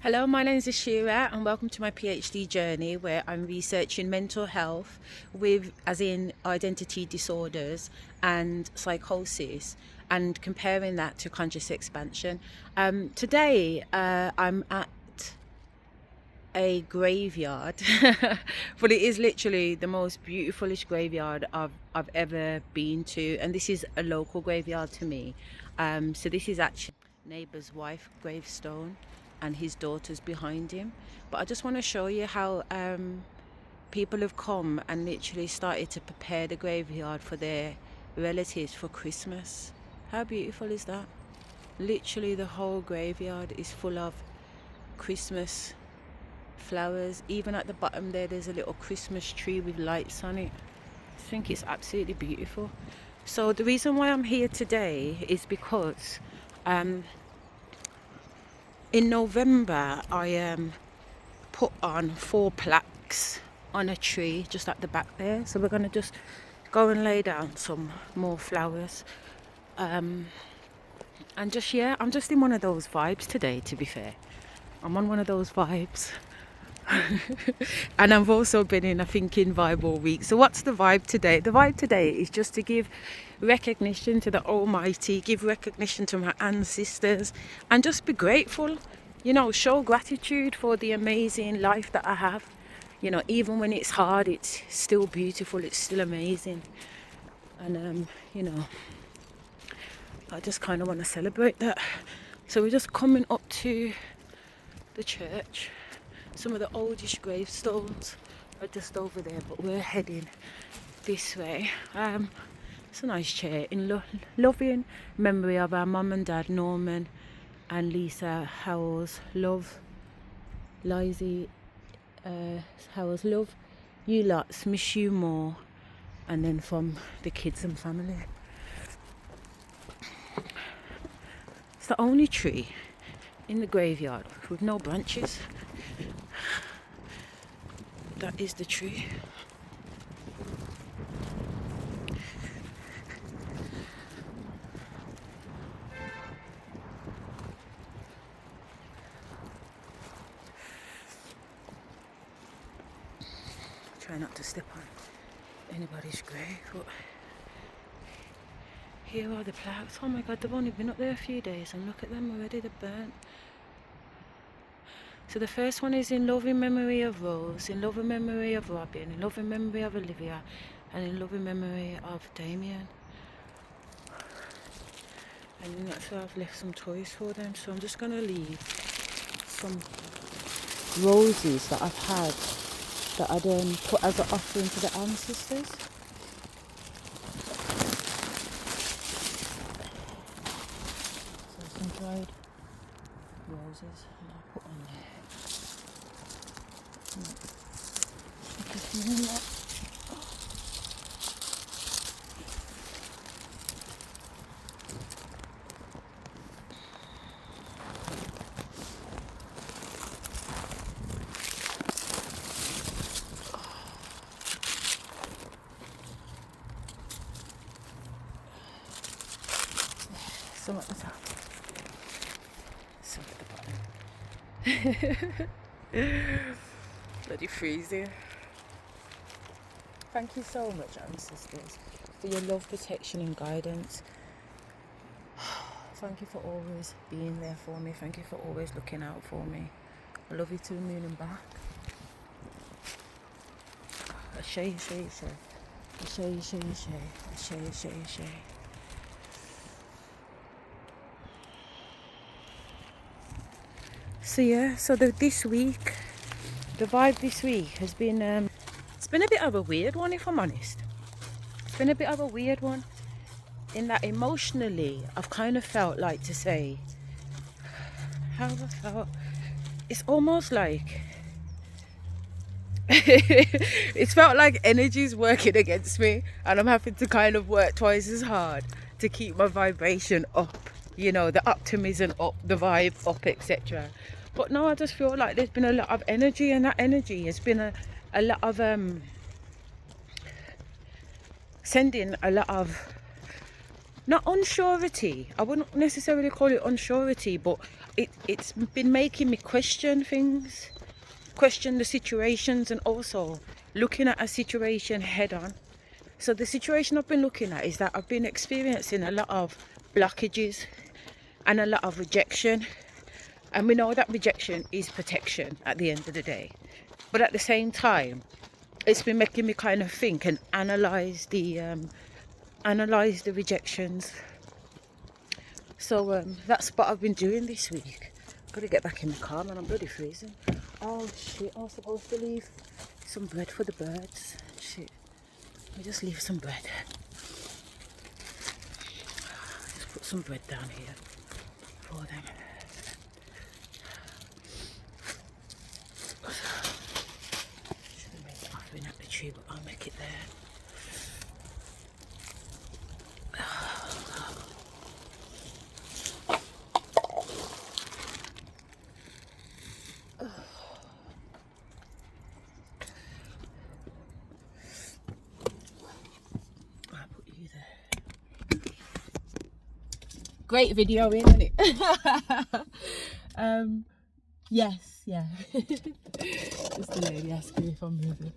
Hello, my name is Asherah and welcome to my PhD journey where I'm researching mental health as in identity disorders and psychosis and comparing that to conscious expansion. Today I'm at a graveyard, but it is literally the most beautifulest graveyard I've ever been to, and this is a local graveyard to me. So this is actually neighbour's wife gravestone and his daughter's behind him. But I just want to show you how people have come and literally started to prepare the graveyard for their relatives for Christmas. How beautiful is that? Literally the whole graveyard is full of Christmas flowers. Even at the bottom there's a little Christmas tree with lights on it. I think it's absolutely beautiful. So the reason why I'm here today is because in November I put on 4 plaques on a tree just at the back there. So we're going to just go and lay down some more flowers. And just, yeah, I'm just in one of those vibes today, to be fair. I'm on one of those vibes. And I've also been in a thinking vibe all week. So what's the vibe today? The vibe today is just to give recognition to the Almighty, give recognition to my ancestors, and just be grateful, show gratitude for the amazing life that I have. Even when it's hard, it's still beautiful, it's still amazing. And I just kind of want to celebrate that. So we're just coming up to the church. Some of the oldest gravestones are just over there, but we're heading this way. It's a nice chair in loving memory of our mum and dad, Norman and Lisa Howells. Love, Lizzie Howells. Love you lots, miss you more. And then from the kids and family. It's the only tree in the graveyard with no branches. That is the tree. Try not to step on anybody's grave, but here are the plaques. Oh my god, they've only been up there a few days and look at them already, they're burnt. So the first one is in loving memory of Rose, in loving memory of Robin, in loving memory of Olivia, and in loving memory of Damien. And then that's where I've left some toys for them. So I'm just going to leave some roses that I've had that I then put as an offering to the ancestors. So some dried roses and I'll put on there. Some at the top, some at the bottom. Bloody freezing. Thank you so much, ancestors, for your love, protection and guidance. Thank you for always being there for me. Thank you for always looking out for me. I love you to the moon and back. Ashe, ashe, ashe. Ashe, ashe, ashe. Ashe, ashe, ashe. So yeah, this week, the vibe this week has been, it's been a bit of a weird one, if I'm honest. It's been a bit of a weird one in that emotionally, I've kind of felt like to say, how have I felt? It's almost like, it's felt like energy's working against me and I'm having to kind of work twice as hard to keep my vibration up, the optimism up, the vibe up, etc. But no, I just feel like there's been a lot of energy, and that energy has been a lot of sending a lot of not unsurety. I wouldn't necessarily call it unsurety, but it's been making me question things, question the situations, and also looking at a situation head on. So the situation I've been looking at is that I've been experiencing a lot of blockages and a lot of rejection. And we know that rejection is protection at the end of the day. But at the same time, it's been making me kind of think and analyze the rejections. So that's what I've been doing this week. Gotta get back in the car, man. I'm bloody freezing. Oh shit! I was supposed to leave some bread for the birds. Shit. Let me just leave some bread. Just put some bread down here for them. Should have made it off in at the tree, but I'll make it there. Great video, isn't it? Yes, yeah. Just the lady asking if I'm moving.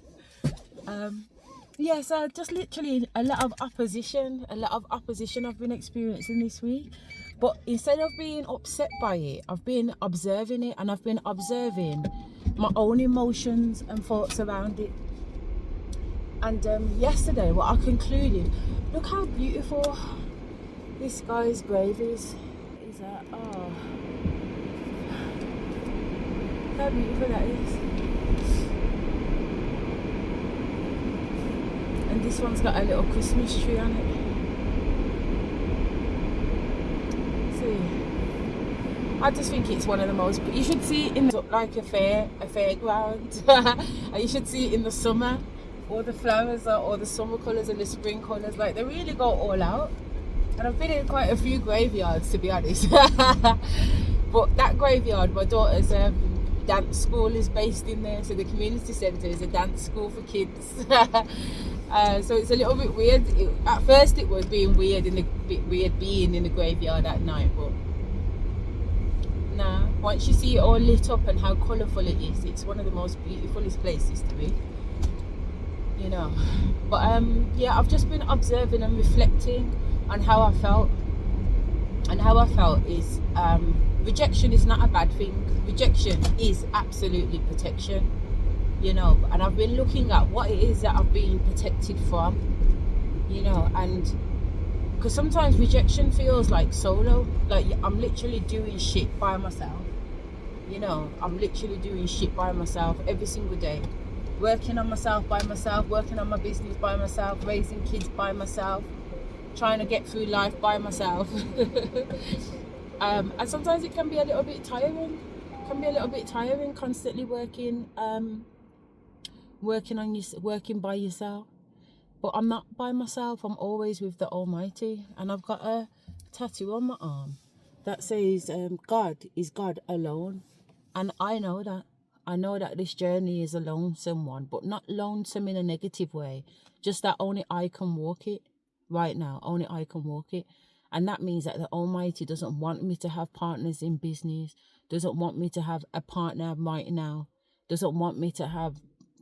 Yeah, so just literally a lot of opposition I've been experiencing this week. But instead of being upset by it, I've been observing it, and I've been observing my own emotions and thoughts around it. And yesterday, what I concluded, look how beautiful this guy's grave is. Is that, oh, how beautiful that is. And this one's got a little Christmas tree on it. See, I just think it's one of the most, you should see it in like a fairground. And you should see it in the summer, all the flowers or the summer colours and the spring colours, like they really go all out. And I've been in quite a few graveyards, to be honest. But that graveyard, my daughter's dance school is based in there, so the community centre is a dance school for kids. So it's a little bit weird. At first it was being weird being in the graveyard at night, but nah, once you see it all lit up and how colourful it is, it's one of the most beautifulest places to be, you know. But yeah, I've just been observing and reflecting on how I felt. And how I felt is rejection is not a bad thing. Rejection is absolutely protection, you know. And I've been looking at what it is that I've been protected from, you know. And because sometimes rejection feels like solo, like I'm literally doing shit by myself, you know. I'm literally doing shit by myself every single day, working on myself by myself, working on my business by myself, raising kids by myself, trying to get through life by myself. And sometimes it can be a little bit tiring. Constantly working by yourself. But I'm not by myself. I'm always with the Almighty. And I've got a tattoo on my arm that says, God is God alone. And I know that. I know that this journey is a lonesome one, but not lonesome in a negative way. Just that only I can walk it. Right now, only I can walk it. And that means that the Almighty doesn't want me to have partners in business, doesn't want me to have a partner right now, doesn't want me to have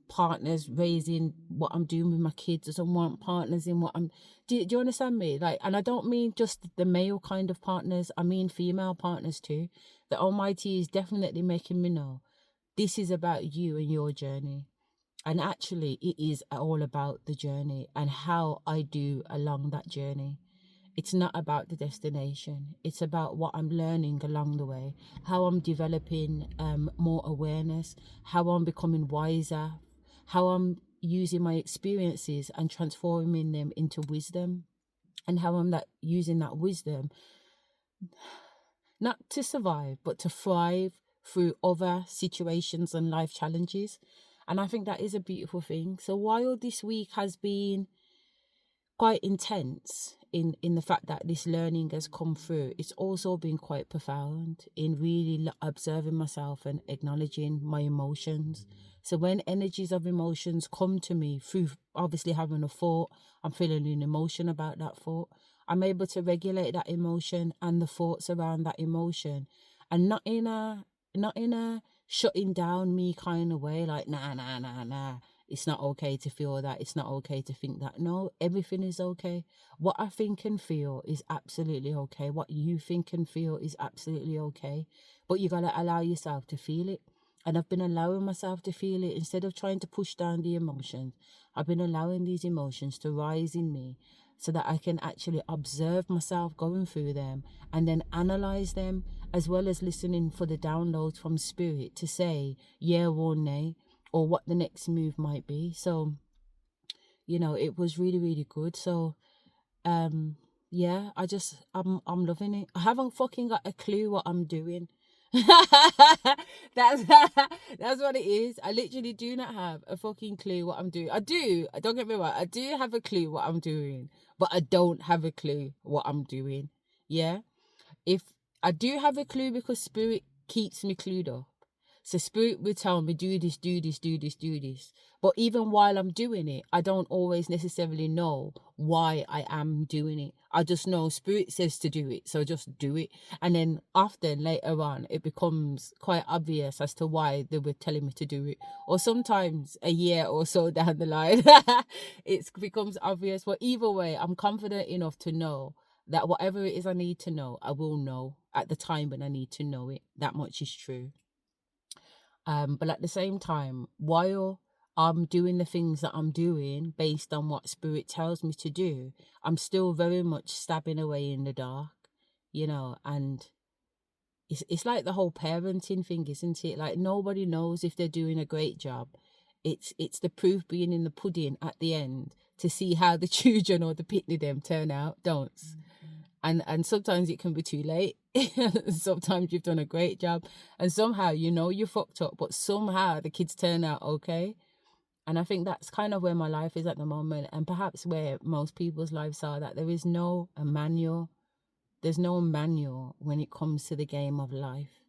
partners raising what I'm doing with my kids, doesn't want partners in what I'm... Do you understand me? Like, and I don't mean just the male kind of partners, I mean female partners too. The Almighty is definitely making me know this is about you and your journey. And actually, it is all about the journey and how I do along that journey. It's not about the destination. It's about what I'm learning along the way, how I'm developing more awareness, how I'm becoming wiser, how I'm using my experiences and transforming them into wisdom, and how I'm using that wisdom not to survive, but to thrive through other situations and life challenges. And I think that is a beautiful thing. So while this week has been quite intense in the fact that this learning has come through, it's also been quite profound in really observing myself and acknowledging my emotions. So when energies of emotions come to me through obviously having a thought, I'm feeling an emotion about that thought, I'm able to regulate that emotion and the thoughts around that emotion, and not in a shutting down me kind of way, like nah, it's not okay to feel that, it's not okay to think that. No, everything is okay. What I think and feel is absolutely okay. What you think and feel is absolutely okay. But you gotta allow yourself to feel it. And I've been allowing myself to feel it. Instead of trying to push down the emotions, I've been allowing these emotions to rise in me so that I can actually observe myself going through them and then analyze them, as well as listening for the downloads from spirit to say yeah or nay, or what the next move might be. So, it was really, really good. So, yeah, I'm loving it. I haven't fucking got a clue what I'm doing. that's that's what it is. I literally do not have a fucking clue what I'm doing. Don't get me wrong, I do have a clue what I'm doing, but I don't have a clue what I'm doing. Yeah, if I do have a clue, because spirit keeps me clued up. So spirit will tell me, do this, do this, do this, do this. But even while I'm doing it, I don't always necessarily know why I am doing it. I just know spirit says to do it, so just do it. And then often later on, it becomes quite obvious as to why they were telling me to do it. Or sometimes a year or so down the line, it becomes obvious. But either way, I'm confident enough to know that whatever it is I need to know, I will know at the time when I need to know it. That much is true. But at the same time, while I'm doing the things that I'm doing based on what spirit tells me to do, I'm still very much stabbing away in the dark, and it's like the whole parenting thing, isn't it? Like, nobody knows if they're doing a great job. It's the proof being in the pudding at the end to see how the children or the pitney them turn out, don't. And sometimes it can be too late. Sometimes you've done a great job and somehow you fucked up, but somehow the kids turn out okay. And I think that's kind of where my life is at the moment, and perhaps where most people's lives are, that there is no manual. There's no manual when it comes to the game of life.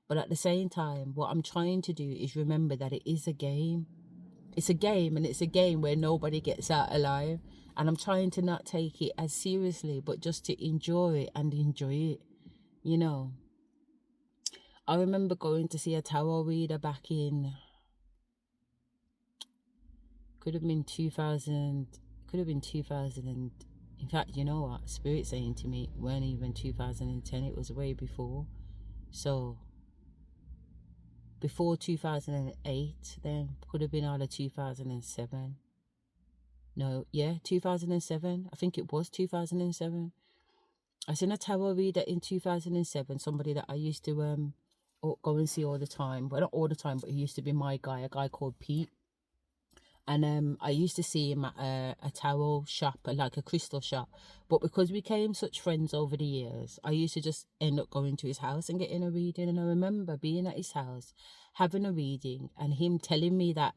But at the same time, what I'm trying to do is remember that it is a game. It's a game, and it's a game where nobody gets out alive. And I'm trying to not take it as seriously, but just to enjoy it and enjoy it. I remember going to see a tarot reader back in, could have been 2000, and in fact, you know what, spirit saying to me, it weren't even 2010, it was way before. So before 2008, then could have been either 2007. No, yeah, 2007. I think it was 2007. I seen a tarot reader in 2007, somebody that I used to go and see all the time. Well, not all the time, but he used to be my guy, a guy called Pete. And I used to see him at a tarot shop, like a crystal shop. But because we became such friends over the years, I used to just end up going to his house and getting a reading. And I remember being at his house, having a reading, and him telling me that,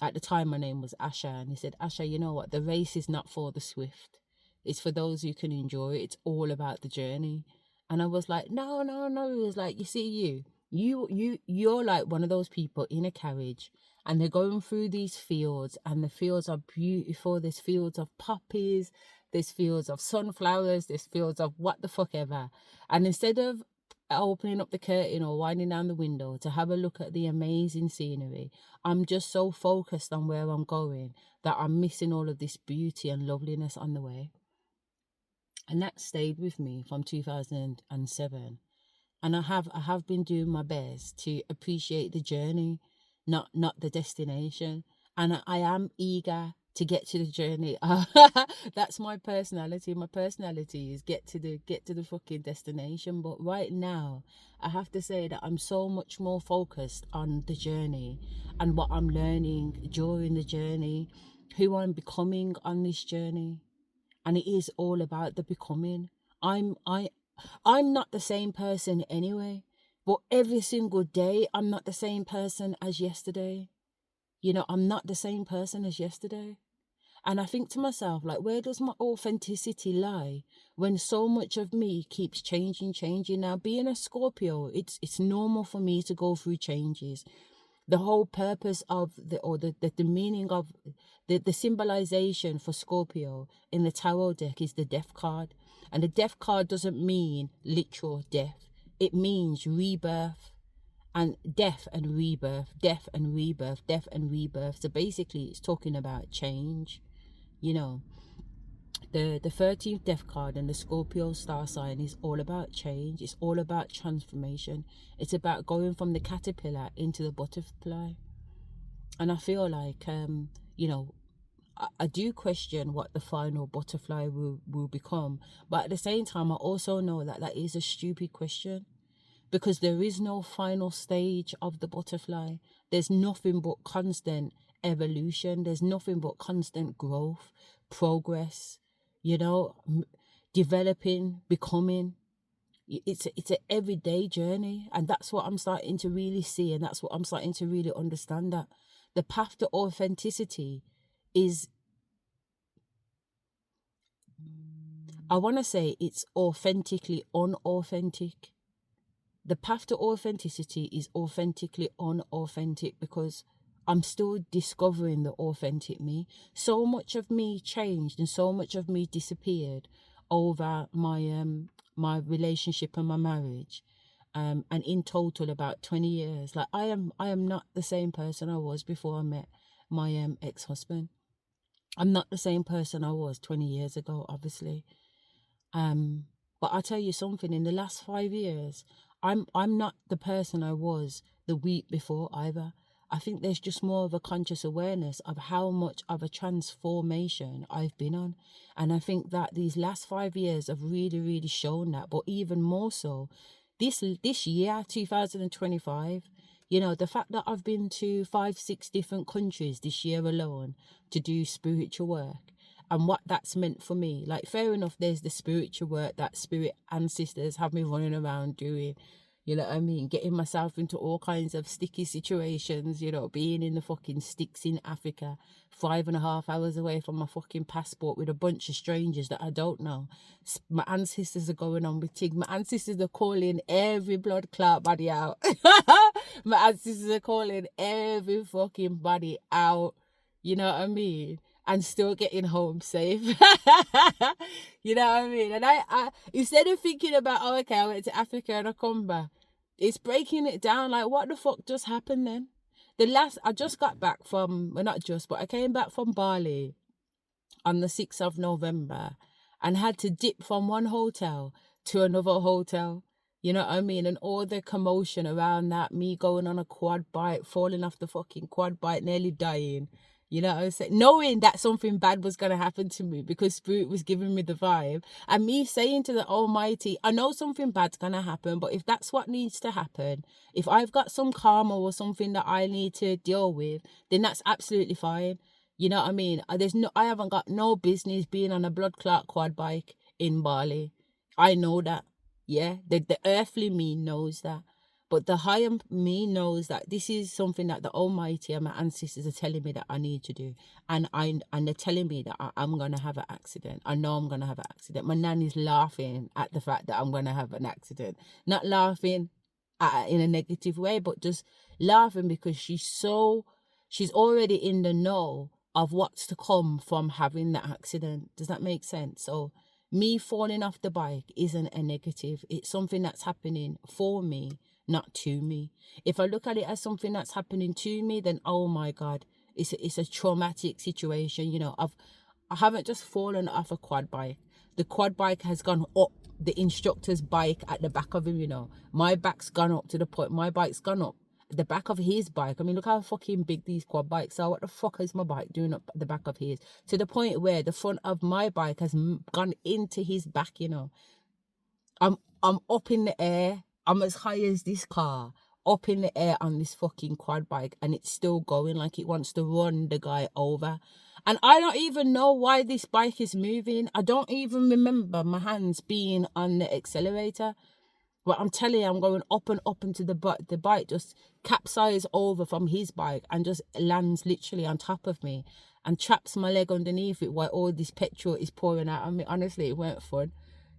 at the time my name was Asherah. And he said, Asherah, you know what? The race is not for the swift. It's for those who can enjoy it. It's all about the journey. And I was like, no. He was like, you see, you're like one of those people in a carriage, and they're going through these fields, and the fields are beautiful. There's fields of poppies, there's fields of sunflowers, there's fields of what the fuck ever. And instead of opening up the curtain or winding down the window to have a look at the amazing scenery, I'm just so focused on where I'm going that I'm missing all of this beauty and loveliness on the way. And that stayed with me from 2007. And I have been doing my best to appreciate the journey, not the destination. And I am eager to get to the journey. That's my personality. My personality is get to the fucking destination. But right now, I have to say that I'm so much more focused on the journey and what I'm learning during the journey, who I'm becoming on this journey. And it is all about the becoming. I'm not the same person anyway, but every single day I'm not the same person as yesterday. I'm not the same person as yesterday. And I think to myself, like, where does my authenticity lie when so much of me keeps changing? Now, being a Scorpio, it's normal for me to go through changes. The whole purpose of the meaning of the symbolization for Scorpio in the tarot deck is the death card. And the death card doesn't mean literal death. It means rebirth and death and rebirth, death and rebirth, death and rebirth. So basically it's talking about change, you know. The 13th death card and the Scorpio star sign is all about change. It's all about transformation. It's about going from the caterpillar into the butterfly. And I feel like, you know, I do question what the final butterfly will become. But at the same time, I also know that that is a stupid question, because there is no final stage of the butterfly. There's nothing but constant evolution. There's nothing but constant growth, progress, you know, developing, becoming. It's an everyday journey. And that's what I'm starting to really see. And that's what I'm starting to really understand, that the path to authenticity is, I want to say it's authentically unauthentic. The path to authenticity is authentically unauthentic, because I'm still discovering the authentic me. So much of me changed and so much of me disappeared over my relationship and my marriage. And in total about 20 years. Like I am not the same person I was before I met my ex-husband. I'm not the same person I was 20 years ago, obviously. But I'll tell you something, in the last 5 years, I'm not the person I was the week before either. I think there's just more of a conscious awareness of how much of a transformation I've been on. And I think that these last 5 years have really, really shown that. But even more so, this year, 2025, you know, the fact that I've been to 5-6 different countries this year alone to do spiritual work, and what that's meant for me. Like, fair enough, there's the spiritual work that spirit ancestors have me running around doing. You know what I mean? Getting myself into all kinds of sticky situations, you know, being in the fucking sticks in Africa, 5.5 hours away from my fucking passport with a bunch of strangers that I don't know. My ancestors are going on with Tig. My ancestors are calling every blood clot body out. My ancestors are calling every fucking body out. You know what I mean? And still getting home safe. You know what I mean? And I instead of thinking about, oh, okay, I went to Africa and I come back, it's breaking it down. Like, what the fuck just happened then? I just got back from, well, not just, but I came back from Bali on the 6th of November and had to dip from one hotel to another hotel. You know what I mean? And all the commotion around that, me going on a quad bike, falling off the fucking quad bike, nearly dying. You know what I'm saying? Knowing that something bad was going to happen to me because Spirit was giving me the vibe. And me saying to the Almighty, I know something bad's going to happen, but if that's what needs to happen, if I've got some karma or something that I need to deal with, then that's absolutely fine. You know what I mean? I haven't got no business being on a blood clot quad bike in Bali. I know that. Yeah, the earthly me knows that. But the higher me knows that this is something that the Almighty and my ancestors are telling me that I need to do. And they're telling me that I'm going to have an accident. I know I'm going to have an accident. My nanny's laughing at the fact that I'm going to have an accident. Not laughing in a negative way, but just laughing because she's already in the know of what's to come from having the accident. Does that make sense? So me falling off the bike isn't a negative. It's something that's happening for me, not to me. If I look at it as something that's happening to me, then oh my God, it's a traumatic situation. You know, I haven't just fallen off a quad bike. The quad bike has gone up the instructor's bike at the back of him, you know. My back's gone up to the point, my bike's gone up the back of his bike. I mean, look how fucking big these quad bikes are. What the fuck is my bike doing up the back of his? To the point where the front of my bike has gone into his back, you know. I'm up in the air. I'm as high as this car, up in the air on this fucking quad bike, and it's still going like it wants to run the guy over. And I don't even know why this bike is moving. I don't even remember my hands being on the accelerator. But I'm telling you, I'm going up and up into the bike just capsizes over from his bike and just lands literally on top of me and traps my leg underneath it while all this petrol is pouring out on me. Honestly, it weren't fun.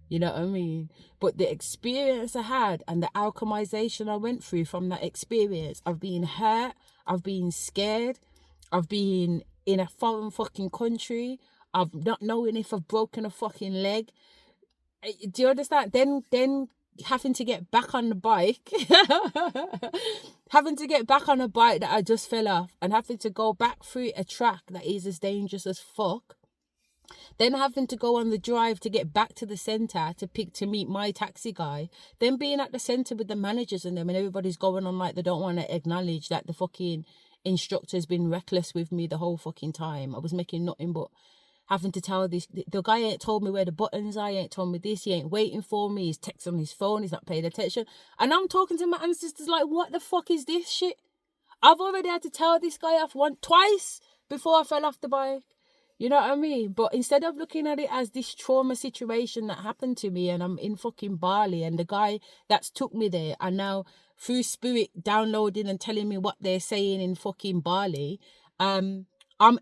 You know what I mean? But the experience I had and the alchemization I went through from that experience of being hurt, of being scared, of being in a foreign fucking country, of not knowing if I've broken a fucking leg. Do you understand? Then having to get back on the bike, having to get back on a bike that I just fell off, and having to go back through a track that is as dangerous as fuck. Then having to go on the drive to get back to the centre to meet my taxi guy. Then being at the centre with the managers and them, and everybody's going on like they don't want to acknowledge that the fucking instructor's been reckless with me the whole fucking time. I was making nothing but having to tell this. The guy ain't told me where the buttons are. He ain't told me this. He ain't waiting for me. He's texting on his phone. He's not paying attention. And I'm talking to my ancestors like, what the fuck is this shit? I've already had to tell this guy off twice before I fell off the bike. You know what I mean? But instead of looking at it as this trauma situation that happened to me, and I'm in fucking Bali, and the guy that's took me there are now through spirit downloading and telling me what they're saying in fucking Bali, I'm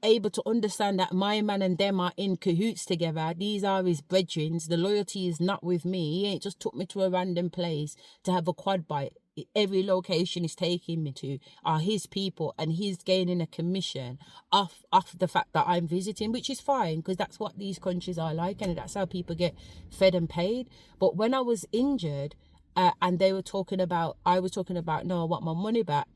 able to understand that my man and them are in cahoots together. These are his brethren. The loyalty is not with me. He ain't just took me to a random place to have a quad bike. Every location he's taking me to are his people, and he's gaining a commission off the fact that I'm visiting, which is fine, because that's what these countries are like, and that's how people get fed and paid. But when I was injured, and I was talking about, no, I want my money back,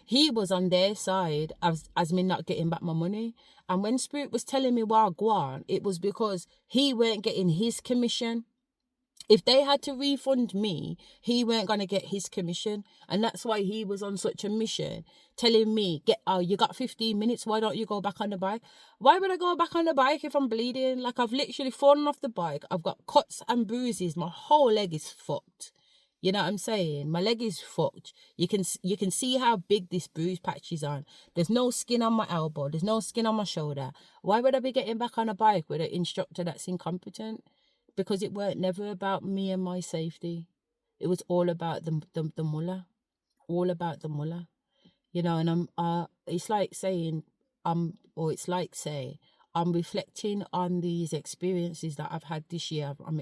he was on their side as me not getting back my money. And when Spirit was telling me why go on, it was because he weren't getting his commission. If they had to refund me, he weren't going to get his commission. And that's why he was on such a mission, telling me, you got 15 minutes, why don't you go back on the bike? Why would I go back on the bike if I'm bleeding? Like, I've literally fallen off the bike. I've got cuts and bruises. My whole leg is fucked. You know what I'm saying? My leg is fucked. You can see how big this bruise patch is on. There's no skin on my elbow. There's no skin on my shoulder. Why would I be getting back on a bike with an instructor that's incompetent? Because it weren't never about me and my safety. It was all about the mullah. All about the mullah. You know, and it's like saying, I'm reflecting on these experiences that I've had this year. I'm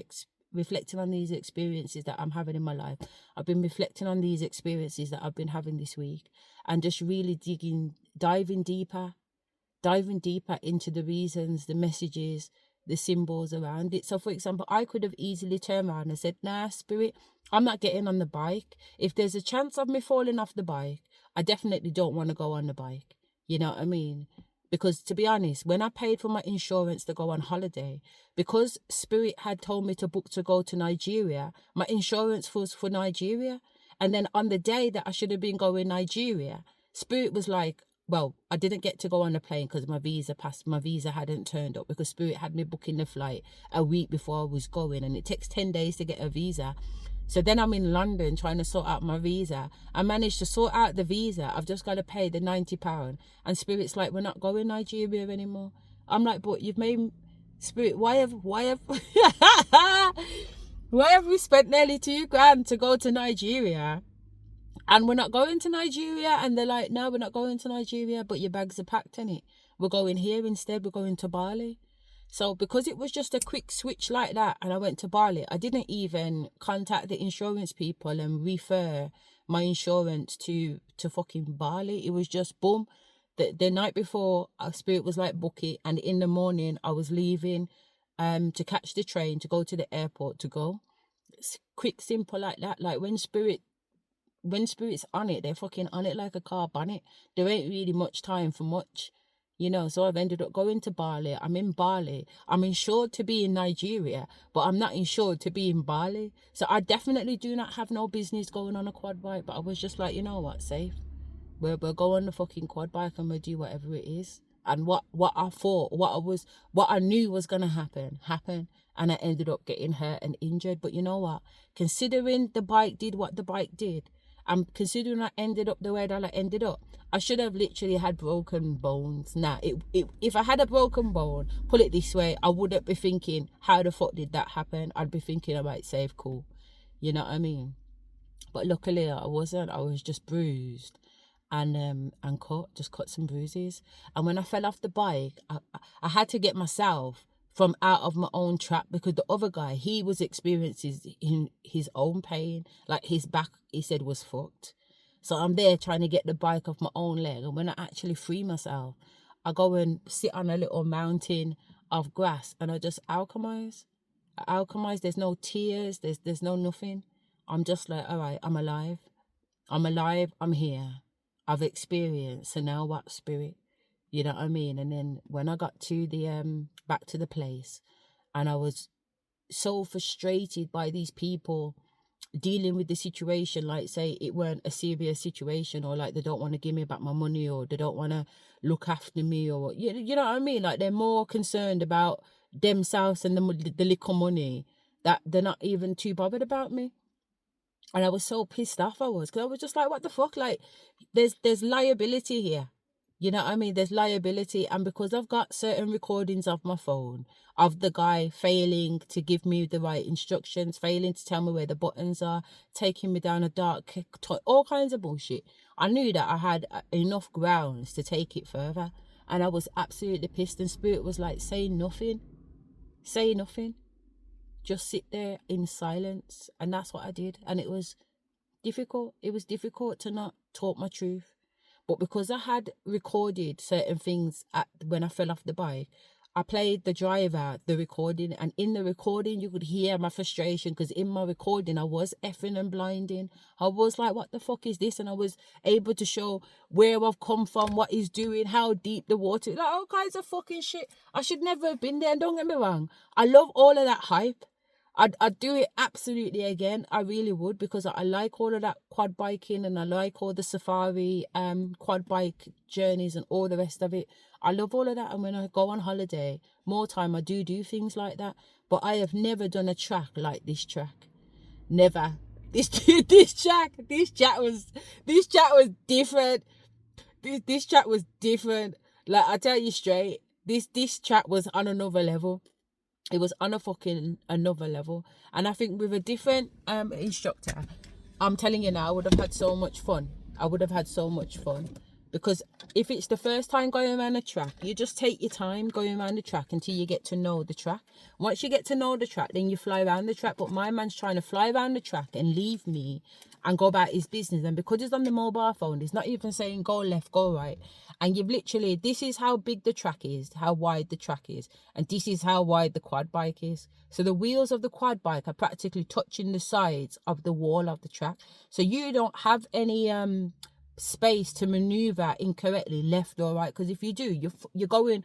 reflecting on these experiences that I'm having in my life. I've been reflecting on these experiences that I've been having this week, and just really diving deeper into the reasons, the messages, the symbols around it. So, for example, I could have easily turned around and said, nah, Spirit, I'm not getting on the bike. If there's a chance of me falling off the bike, I definitely don't want to go on the bike. You know what I mean? Because, to be honest, when I paid for my insurance to go on holiday, because Spirit had told me to book to go to Nigeria, my insurance was for Nigeria. And then on the day that I should have been going Nigeria, Spirit was like, well, I didn't get to go on the plane because my visa hadn't turned up, because Spirit had me booking the flight a week before I was going, and it takes 10 days to get a visa. So then I'm in London trying to sort out my visa. I managed to sort out the visa. I've just got to pay the £90. And Spirit's like, we're not going Nigeria anymore. I'm like, but you've made... Spirit, why have why have we spent nearly £2,000 to go to Nigeria? And we're not going to Nigeria. And they're like, no, we're not going to Nigeria, but your bags are packed, innit? We're going here instead. We're going to Bali. So because it was just a quick switch like that, and I went to Bali, I didn't even contact the insurance people and refer my insurance to fucking Bali. It was just boom. The night before, Spirit was like, book it. And in the morning, I was leaving to catch the train to go to the airport to go. It's quick, simple like that. Like when Spirit's on it, they're fucking on it like a car bonnet. There ain't really much time for much. You know, so I've ended up going to Bali. I'm in Bali. I'm insured to be in Nigeria, but I'm not insured to be in Bali. So I definitely do not have no business going on a quad bike. But I was just like, you know what, safe. We'll go on the fucking quad bike and we'll do whatever it is. And what I knew was gonna happen. And I ended up getting hurt and injured. But you know what? Considering the bike did what the bike did, and considering I ended up the way that I ended up, I should have literally had broken bones. Now, if I had a broken bone, put it this way, I wouldn't be thinking, how the fuck did that happen? I'd be thinking about safe, cool. You know what I mean? But luckily I wasn't. I was just bruised and cut, just cuts and bruises. And when I fell off the bike, I had to get myself from out of my own trap, because the other guy, he was experiencing in his own pain, like his back, he said, was fucked. So I'm there trying to get the bike off my own leg, and when I actually free myself, I go and sit on a little mountain of grass and I just alchemize. There's no tears, there's no nothing. I'm just like, all right, I'm alive, I'm here, I've experienced, so now what, spirit? You know what I mean? And then when I got to the back to the place, and I was so frustrated by these people dealing with the situation, like say it weren't a serious situation, or like they don't want to give me back my money, or they don't want to look after me, or you know what I mean? Like they're more concerned about themselves and the little money, that they're not even too bothered about me. And I was so pissed off, I was, because I was just like, what the fuck? Like there's liability here. You know what I mean? There's liability. And because I've got certain recordings of my phone of the guy failing to give me the right instructions, failing to tell me where the buttons are, taking me down a dark, all kinds of bullshit, I knew that I had enough grounds to take it further. And I was absolutely pissed. And Spirit was like, say nothing. Say nothing. Just sit there in silence. And that's what I did. And it was difficult. It was difficult to not talk my truth. But because I had recorded certain things when I fell off the bike, I played the driver, the recording, and in the recording you could hear my frustration, because in my recording I was effing and blinding. I was like, what the fuck is this? And I was able to show where I've come from, what he's doing, how deep the water, like all kinds of fucking shit. I should never have been there, and don't get me wrong, I love all of that hype. I'd do it absolutely again. I really would, because I like all of that quad biking, and I like all the safari quad bike journeys and all the rest of it. I love all of that. And when I go on holiday, more time, I do things like that. But I have never done a track like this track. Never. This track was different. This track was different. Like, I tell you straight, this track was on another level. It was on a fucking another level. And I think with a different instructor, I'm telling you now, I would have had so much fun. Because if it's the first time going around a track, you just take your time going around the track until you get to know the track. Once you get to know the track, then you fly around the track. But my man's trying to fly around the track and leave me and go about his business. And because he's on the mobile phone, he's not even saying go left, go right. And you've literally, this is how big the track is, how wide the track is. And this is how wide the quad bike is. So the wheels of the quad bike are practically touching the sides of the wall of the track. So you don't have any space to maneuver incorrectly left or right, because if you do, you're going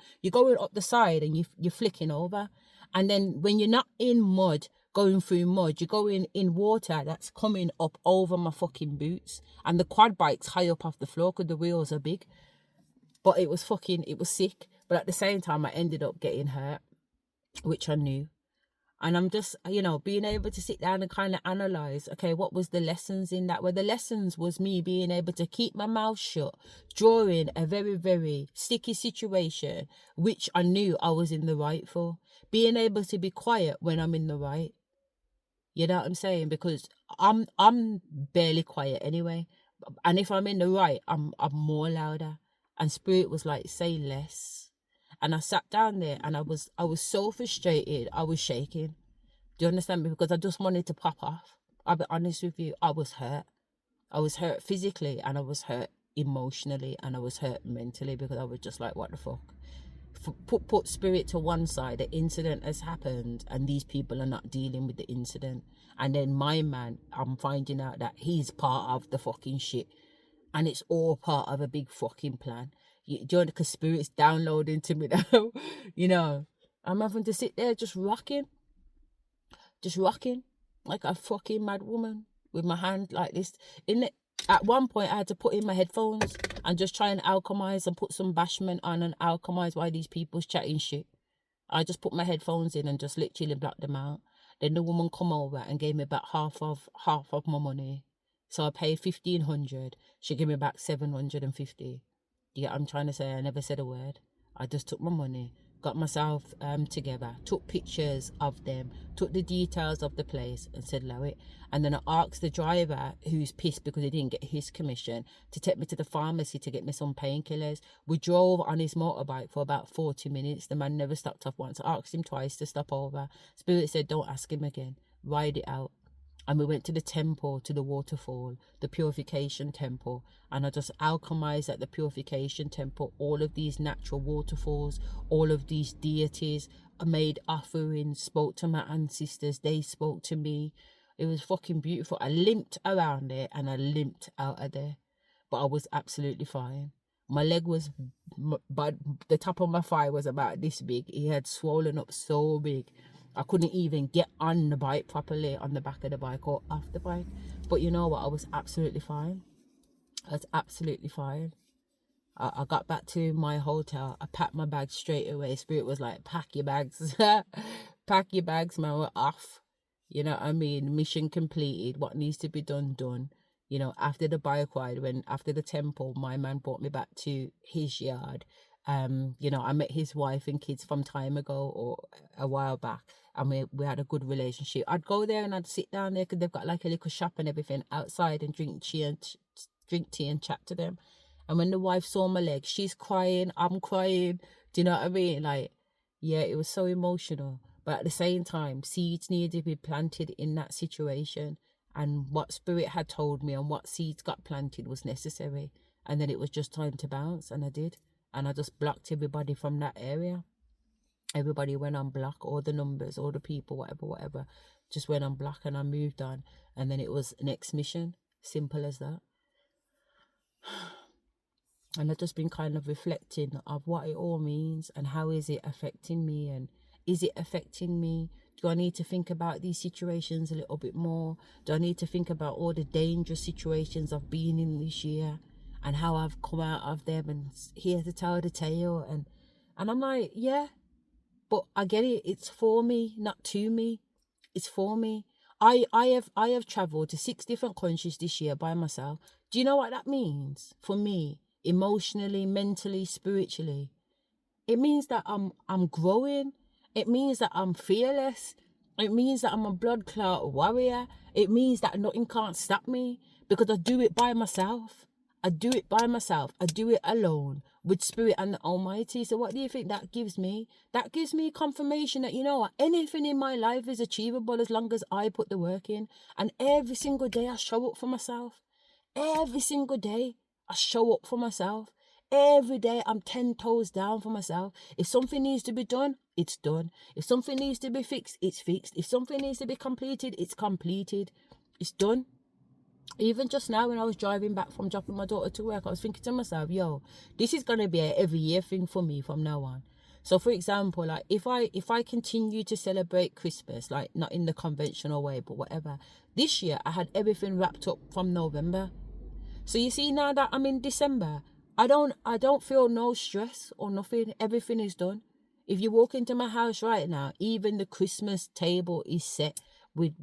up the side and you're flicking over. And then when you're not in mud, going through mud, you're going in water that's coming up over my fucking boots. And the quad bike's high up off the floor because the wheels are big. But it was sick. But at the same time, I ended up getting hurt, which I knew. And I'm just, being able to sit down and kind of analyze, okay, what was the lessons in that? Well, the lessons was me being able to keep my mouth shut during a very, very sticky situation, which I knew I was in the right for. Being able to be quiet when I'm in the right. You know what I'm saying? Because I'm barely quiet anyway. And if I'm in the right, I'm more louder. And Spirit was like, say less. And I sat down there and I was so frustrated. I was shaking. Do you understand me? Because I just wanted to pop off. I'll be honest with you. I was hurt. I was hurt physically, and I was hurt emotionally, and I was hurt mentally, because I was just like, what the fuck? Put Spirit to one side. The incident has happened and these people are not dealing with the incident. And then my man, I'm finding out that he's part of the fucking shit. And it's all part of a big fucking plan. Do you know, because Spirit's downloading to me now. I'm having to sit there just rocking like a fucking mad woman with my hand like this. At one point, I had to put in my headphones and just try and alchemize and put some bashment on and alchemize while these people's chatting shit. I just put my headphones in and just literally blocked them out. Then the woman come over and gave me back half of my money. So I paid 1,500. She gave me back 750. You get what I'm trying to say? I never said a word. I just took my money, got myself together, took pictures of them, took the details of the place and said, "Allow it." And then I asked the driver, who's pissed because he didn't get his commission, to take me to the pharmacy to get me some painkillers. We drove on his motorbike for about 40 minutes. The man never stopped off once. I asked him twice to stop over. Spirit said, "Don't ask him again. Ride it out." And we went to the temple, to the waterfall, the purification temple. And I just alchemized at the purification temple all of these natural waterfalls, all of these deities. I made offerings, spoke to my ancestors. They spoke to me. It was fucking beautiful. I limped around there and I limped out of there. But I was absolutely fine. My leg was, but the top of my thigh was about this big. It had swollen up so big. I couldn't even get on the bike properly, on the back of the bike or off the bike. But you know what? I was absolutely fine. I was absolutely fine. I got back to my hotel. I packed my bags straight away. Spirit was like, "Pack your bags." Pack your bags, man. We're off. You know what I mean? Mission completed. What needs to be done, done. You know, after the bike ride, after the temple, my man brought me back to his yard. You know, I met his wife and kids from time ago or a while back, and we had a good relationship. I'd go there and I'd sit down there because they've got like a little shop and everything outside, and drink tea and chat to them. And when the wife saw my leg, she's crying, I'm crying. Do you know what I mean? Like, yeah, it was so emotional. But at the same time, seeds needed to be planted in that situation. And what Spirit had told me and what seeds got planted was necessary. And then it was just time to bounce, and I did. And I just blocked everybody from that area. Everybody went on block, all the numbers, all the people, whatever, just went on block, and I moved on. And then it was next mission, simple as that. And I've just been kind of reflecting of what it all means and how is it affecting me, and is it affecting me? Do I need to think about these situations a little bit more? Do I need to think about all the dangerous situations I've been in this year and how I've come out of them and here to tell the tale? And I'm like, yeah, but I get it. It's for me, not to me. It's for me. I have traveled to 6 different countries this year by myself. Do you know what that means for me? Emotionally, mentally, spiritually. It means that I'm growing. It means that I'm fearless. It means that I'm a blood clot warrior. It means that nothing can't stop me because I do it by myself. I do it by myself. I do it alone with Spirit and the Almighty. So what do you think that gives me? That gives me confirmation that, you know what, anything in my life is achievable as long as I put the work in. And every single day I show up for myself. Every single day I show up for myself. Every day I'm 10 toes down for myself. If something needs to be done, it's done. If something needs to be fixed, it's fixed. If something needs to be completed, it's completed. It's done. Even just now when I was driving back from dropping my daughter to work, I was thinking to myself, yo, this is going to be an every year thing for me from now on. So for example, like if I continue to celebrate Christmas, like not in the conventional way, but whatever, this year I had everything wrapped up from November. So you see, now that I'm in December, I don't feel no stress or nothing. Everything is done. If you walk into my house right now, even the Christmas table is set with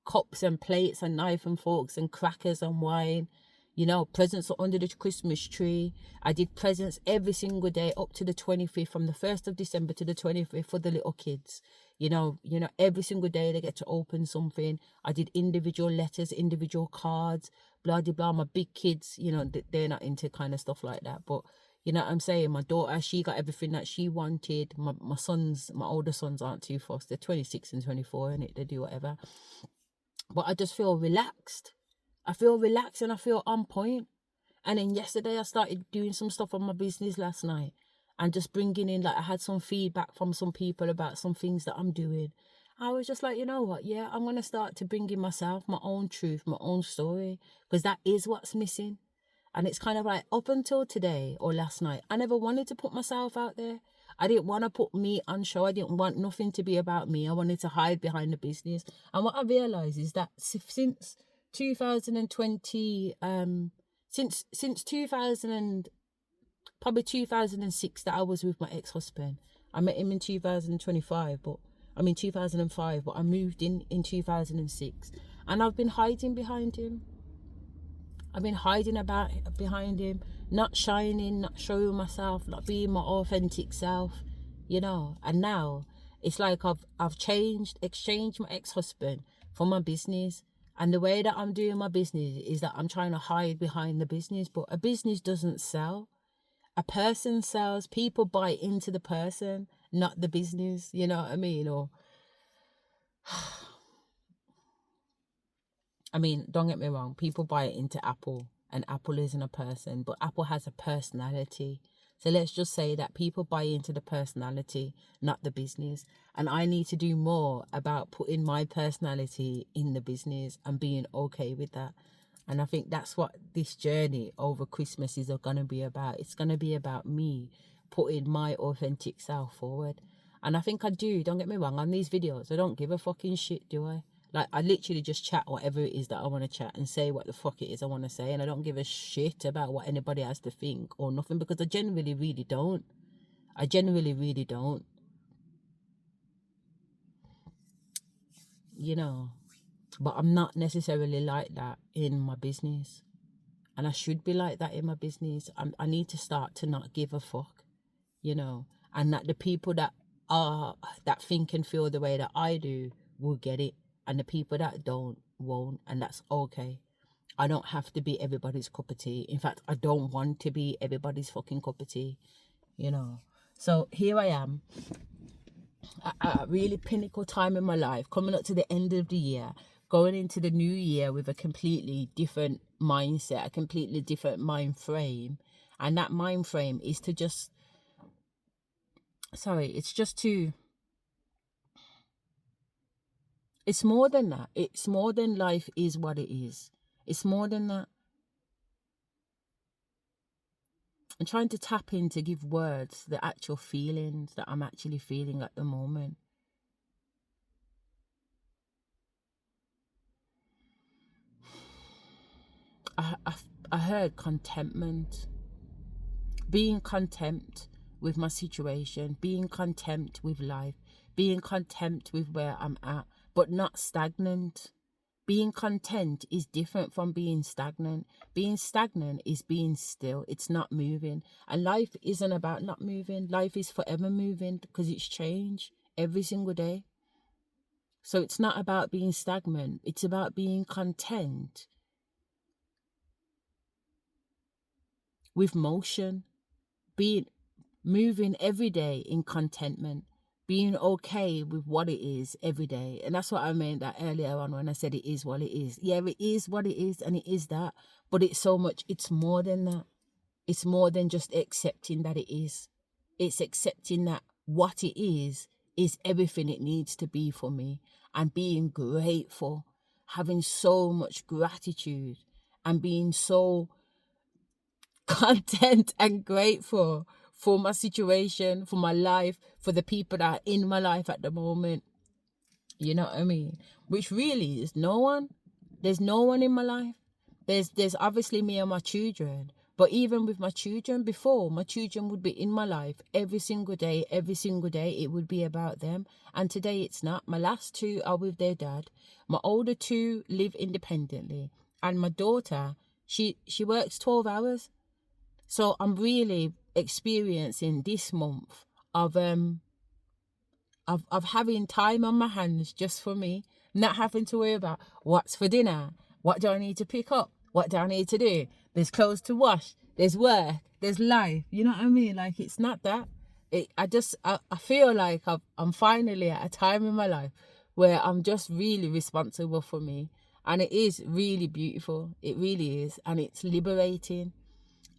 cups and plates and knife and forks and crackers and wine. You know, presents are under the Christmas tree. I did presents every single day up to the 25th, from the 1st of December to the 25th for the little kids. You know, every single day they get to open something. I did individual letters, individual cards, blah, blah, blah. My big kids, you know, they're not into kind of stuff like that. But, you know what I'm saying? My daughter, she got everything that she wanted. My sons, my older sons aren't too fussed. They're 26 and 24 and they do whatever. But I just feel relaxed. I feel relaxed and I feel on point. And then yesterday I started doing some stuff on my business last night and just bringing in, like, I had some feedback from some people about some things that I'm doing. I was just like, you know what? Yeah, I'm going to start to bring in myself, my own truth, my own story, because that is what's missing. And it's kind of like up until today or last night, I never wanted to put myself out there. I didn't want to put me on show. I didn't want nothing to be about me. I wanted to hide behind the business. And what I realised is that since 2020, since 2000 and probably 2006 that I was with my ex-husband. I met him in 2005, but I moved in 2006, and I've been hiding behind him. I've been hiding behind him, not shining, not showing myself, not being my authentic self. you know. And now it's like I've exchanged my ex-husband for my business. And the way that I'm doing my business is that I'm trying to hide behind the business, but a business doesn't sell. A person sells. People buy into the person, not the business, you know what I mean? Or I mean, don't get me wrong, people buy into Apple, and Apple isn't a person, but Apple has a personality. So let's just say that people buy into the personality, not the business. And I need to do more about putting my personality in the business and being okay with that. And I think that's what this journey over Christmas is going to be about. It's going to be about me putting my authentic self forward. And I think I do, don't get me wrong, on these videos, I don't give a fucking shit, do I? Like, I literally just chat whatever it is that I want to chat and say what the fuck it is I want to say. And I don't give a shit about what anybody has to think or nothing, because I genuinely really don't. I genuinely really don't. You know, but I'm not necessarily like that in my business. And I should be like that in my business. I need to start to not give a fuck, you know, and that the people that think and feel the way that I do will get it, and the people that don't won't, and that's okay. I don't have to be everybody's cup of tea. In fact, I don't want to be everybody's fucking cup of tea, you know. So here I am at a really pinnacle time in my life, coming up to the end of the year, going into the new year with a completely different mindset, a completely different mind frame. And that mind frame is to just, it's more than that. It's more than life is what it is. It's more than that. I'm trying to tap in to give words to the actual feelings that I'm actually feeling at the moment. I heard contentment. Being content with my situation, being content with life, being content with where I'm at, but not stagnant. Being content is different from being stagnant. Being stagnant is being still. It's not moving. And life isn't about not moving. Life is forever moving because it's change every single day. So it's not about being stagnant. It's about being content with motion, being moving every day in contentment, being okay with what it is every day. And that's what I meant that earlier on when I said it is what it is. Yeah, it is what it is, and it is that, but it's more than that. It's more than just accepting that it is. It's accepting that what it is everything it needs to be for me, and being grateful, having so much gratitude, and being so content and grateful for my situation, for my life, for the people that are in my life at the moment. You know what I mean? Which really is no one. There's no one in my life. There's obviously me and my children. But even with my children, before, my children would be in my life every single day, it would be about them. And today it's not. My last two are with their dad. My older two live independently. And my daughter, she works 12 hours. So I'm really experiencing this month of having time on my hands just for me, not having to worry about what's for dinner, what do I need to pick up, what do I need to do. There's clothes to wash, there's work, there's life. You know what I mean? Like, it's not that. I feel like I'm finally at a time in my life where I'm just really responsible for me, and it is really beautiful. It really is, and it's liberating.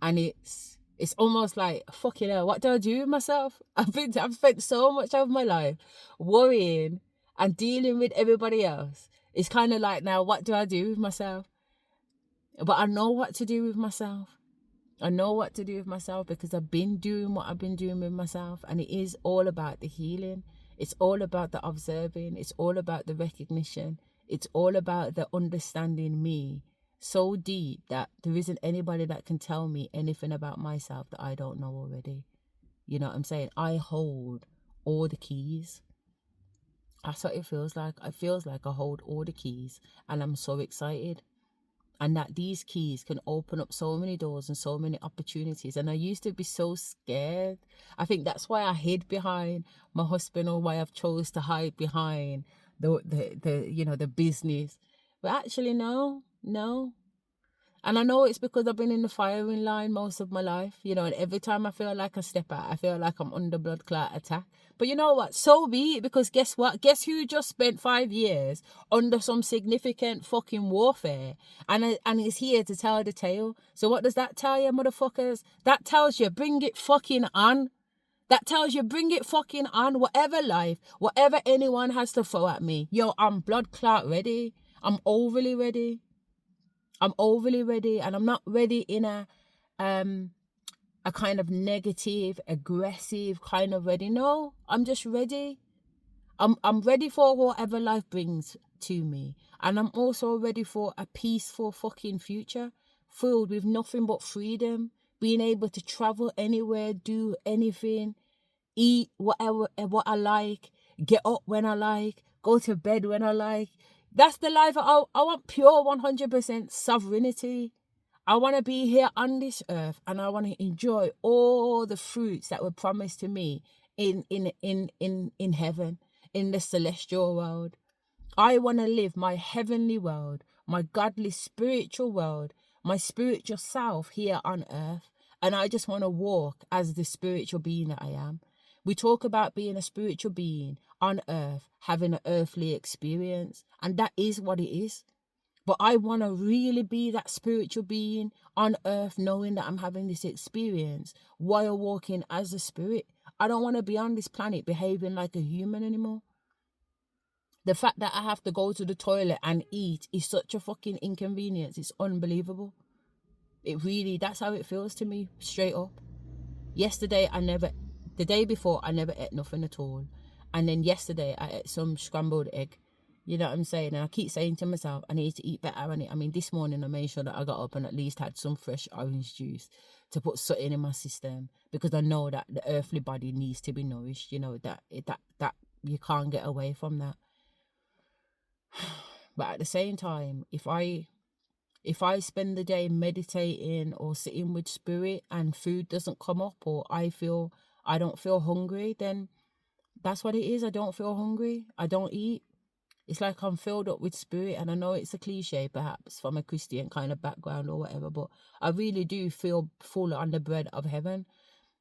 And it's almost like, fucking hell, what do I do with myself? I've spent so much of my life worrying and dealing with everybody else. It's kind of like, now what do I do with myself? But I know what to do with myself. I know what to do with myself because I've been doing what I've been doing with myself, and it is all about the healing. It's all about the observing. It's all about the recognition. It's all about the understanding me so deep that there isn't anybody that can tell me anything about myself that I don't know already. You know what I'm saying? I hold all the keys. That's what it feels like. It feels like I hold all the keys, and I'm so excited. and that these keys can open up so many doors and so many opportunities. And I used to be so scared. I think that's why I hid behind my husband, or why I've chose to hide behind the business. But actually, no. And I know it's because I've been in the firing line most of my life, and every time I feel like I step out, I feel like I'm under blood clot attack. But you know what? So be it, because guess what? Guess who just spent 5 years under some significant fucking warfare and is here to tell the tale. So what does that tell you, motherfuckers? That tells you, bring it fucking on. That tells you, bring it fucking on. Whatever life, whatever anyone has to throw at me. Yo, I'm blood clot ready. I'm overly ready. And I'm not ready in a kind of negative, aggressive kind of ready. No, I'm just ready. I'm ready for whatever life brings to me. And I'm also ready for a peaceful fucking future filled with nothing but freedom, being able to travel anywhere, do anything, eat what I like, get up when I like, go to bed when I like. That's the life I want. Pure 100% sovereignty. I want to be here on this earth, and I want to enjoy all the fruits that were promised to me in heaven, in the celestial world. I want to live my heavenly world, my godly spiritual world, my spiritual self here on earth. And I just want to walk as the spiritual being that I am. We talk about being a spiritual being on earth, having an earthly experience, and that is what it is. But I want to really be that spiritual being on earth, knowing that I'm having this experience while walking as a spirit. I don't want to be on this planet behaving like a human anymore. The fact that I have to go to the toilet and eat is such a fucking inconvenience. It's unbelievable. That's how it feels to me, straight up. The day before, I never ate nothing at all. And then yesterday, I ate some scrambled egg. You know what I'm saying? And I keep saying to myself, I need to eat better. I mean, this morning, I made sure that I got up and at least had some fresh orange juice to put something in my system, because I know that the earthly body needs to be nourished. That you can't get away from that. But at the same time, if I spend the day meditating or sitting with spirit and food doesn't come up, or I don't feel hungry, then that's what it is. I don't feel hungry. I don't eat. It's like I'm filled up with spirit. And I know it's a cliche, perhaps, from a Christian kind of background or whatever, but I really do feel full on the bread of heaven.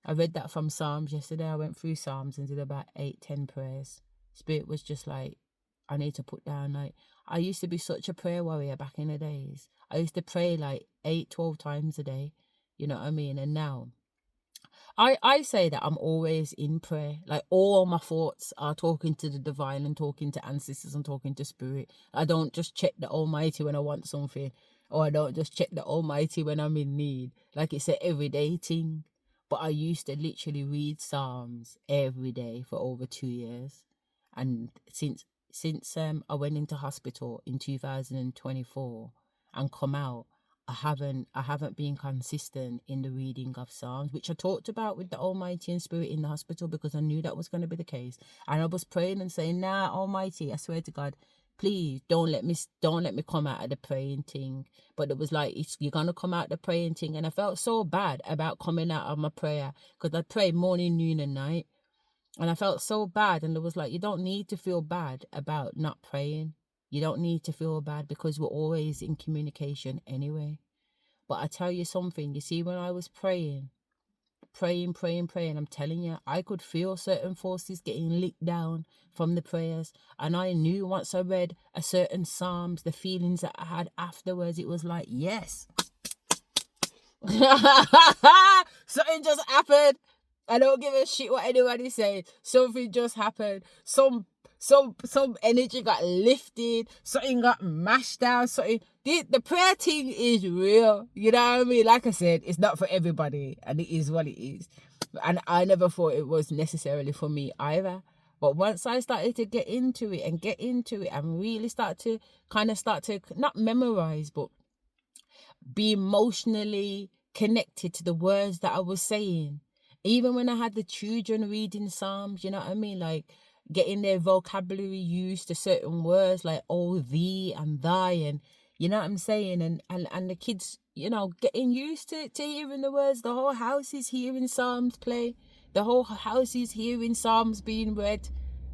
I read that from Psalms yesterday. I went through Psalms and did about 8-10 prayers. Spirit was just like, I need to put down, like, I used to be such a prayer warrior back in the days. I used to pray like 8-12 times a day. You know what I mean? And now I say that I'm always in prayer. Like, all my thoughts are talking to the divine and talking to ancestors and talking to spirit. I don't just check the Almighty when I want something, or I don't just check the Almighty when I'm in need. Like, it's an everyday thing. But I used to literally read Psalms every day for over 2 years. And since I went into hospital in 2024 and come out, I haven't been consistent in the reading of Psalms, which I talked about with the Almighty and Spirit in the hospital, because I knew that was going to be the case. And I was praying and saying, nah, Almighty, I swear to God, please don't let me come out of the praying thing. But it was like, you're going to come out of the praying thing. And I felt so bad about coming out of my prayer, because I pray morning, noon and night. And I felt so bad. And it was like, you don't need to feel bad about not praying. You don't need to feel bad, because we're always in communication anyway. But I tell you something, you see, when I was praying, I'm telling you, I could feel certain forces getting licked down from the prayers. And I knew once I read a certain Psalms, the feelings that I had afterwards, it was like, yes. Something just happened. I don't give a shit what anybody says. Something just happened. Some energy got lifted. Something got mashed down. The prayer thing is real. You know what I mean? Like I said, it's not for everybody, and it is what it is. And I never thought it was necessarily for me either. But once I started to get into it and really start to not memorize, but be emotionally connected to the words that I was saying. Even when I had the children reading Psalms, you know what I mean? Like, getting their vocabulary used to certain words like oh, thee and thy, and You know what I'm saying? And the kids, you know, getting used to hearing the words. The whole house is hearing psalms play. The whole house is hearing psalms being read.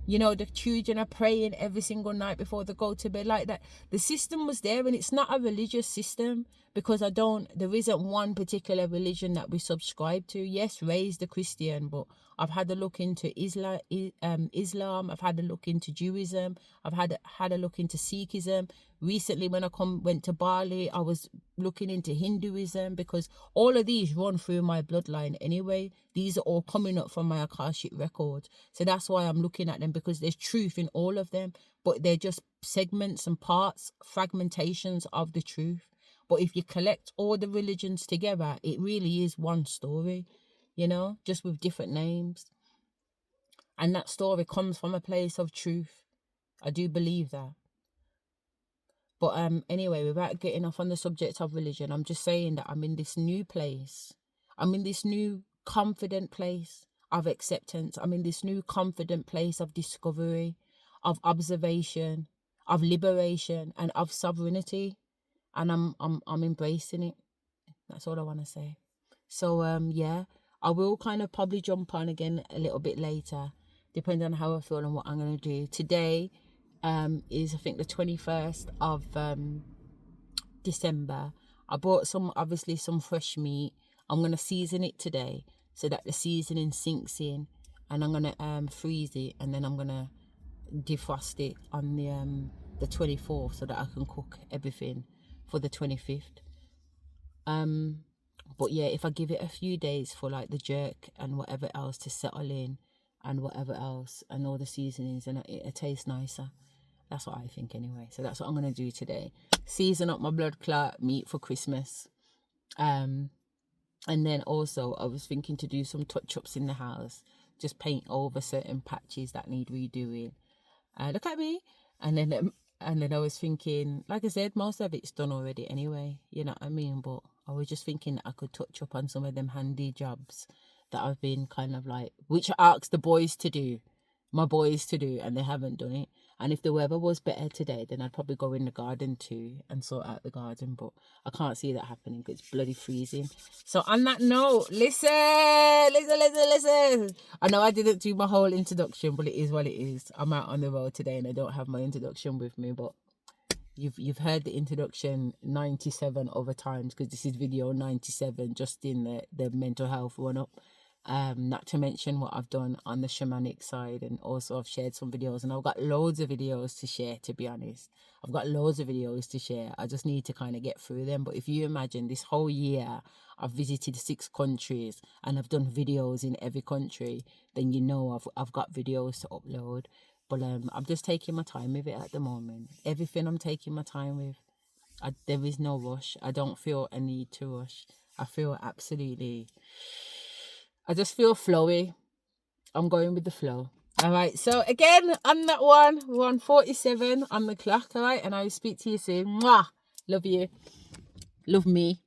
You know, the children are praying every single night before they go to bed, like that. The system was there, and it's not a religious system, because there isn't one particular religion that we subscribe to. Yes, raised a Christian, but I've had a look into Islam. I've had a look into Judaism. I've had a look into Sikhism. Recently, when I went to Bali, I was looking into Hinduism, because all of these run through my bloodline anyway. These are all coming up from my Akashic records. So that's why I'm looking at them, because there's truth in all of them, but they're just segments and parts, fragmentations of the truth. But if you collect all the religions together, it really is one story, you know, just with different names. And that story comes from a place of truth. I do believe that. But anyway, without getting off on the subject of religion, I'm just saying that I'm in this new place. I'm in this new confident place of acceptance. I'm in this new confident place of discovery, of observation, of liberation, and of sovereignty. And I'm embracing it. That's all I want to say. So yeah, I will kind of probably jump on again a little bit later, depending on how I feel and what I'm going to do. Today is, I think, the 21st of December. I bought some fresh meat. I'm going to season it today so that the seasoning sinks in, and I'm going to freeze it, and then I'm going to defrost it on the 24th so that I can cook everything for the 25th. But yeah, if I give it a few days for like the jerk and whatever else to settle in, and whatever else, and all the seasonings, and it tastes nicer. That's what I think anyway. So that's what I'm going to do today. Season up my blood clot meat for Christmas. And then also I was thinking to do some touch-ups in the house. Just paint over certain patches that need redoing. Look at me. And then I was thinking, like I said, most of it's done already anyway. You know what I mean? But I was just thinking that I could touch up on some of them handy jobs that I've been kind of like, which I asked my boys to do, and they haven't done it. And if the weather was better today, then I'd probably go in the garden too and sort out the garden. But I can't see that happening because it's bloody freezing. So on that note, listen. I know I didn't do my whole introduction, but it is what it is. I'm out on the road today and I don't have my introduction with me, but you've heard the introduction 97 other times, because this is video 97 just in the mental health run-up. Not to mention what I've done on the shamanic side, and also I've shared some videos, and I've got loads of videos to share, to be honest. I've got loads of videos to share. I just need to kind of get through them. But if you imagine, this whole year I've visited 6 countries and I've done videos in every country, then you know I've got videos to upload. But I'm just taking my time with it at the moment. Everything I'm taking my time with. There is no rush. I don't feel a need to rush. I just feel flowy. I'm going with the flow. All right. So again, on that one, we're on 47 on the clock. All right. And I will speak to you soon. Mwah. Love you. Love me.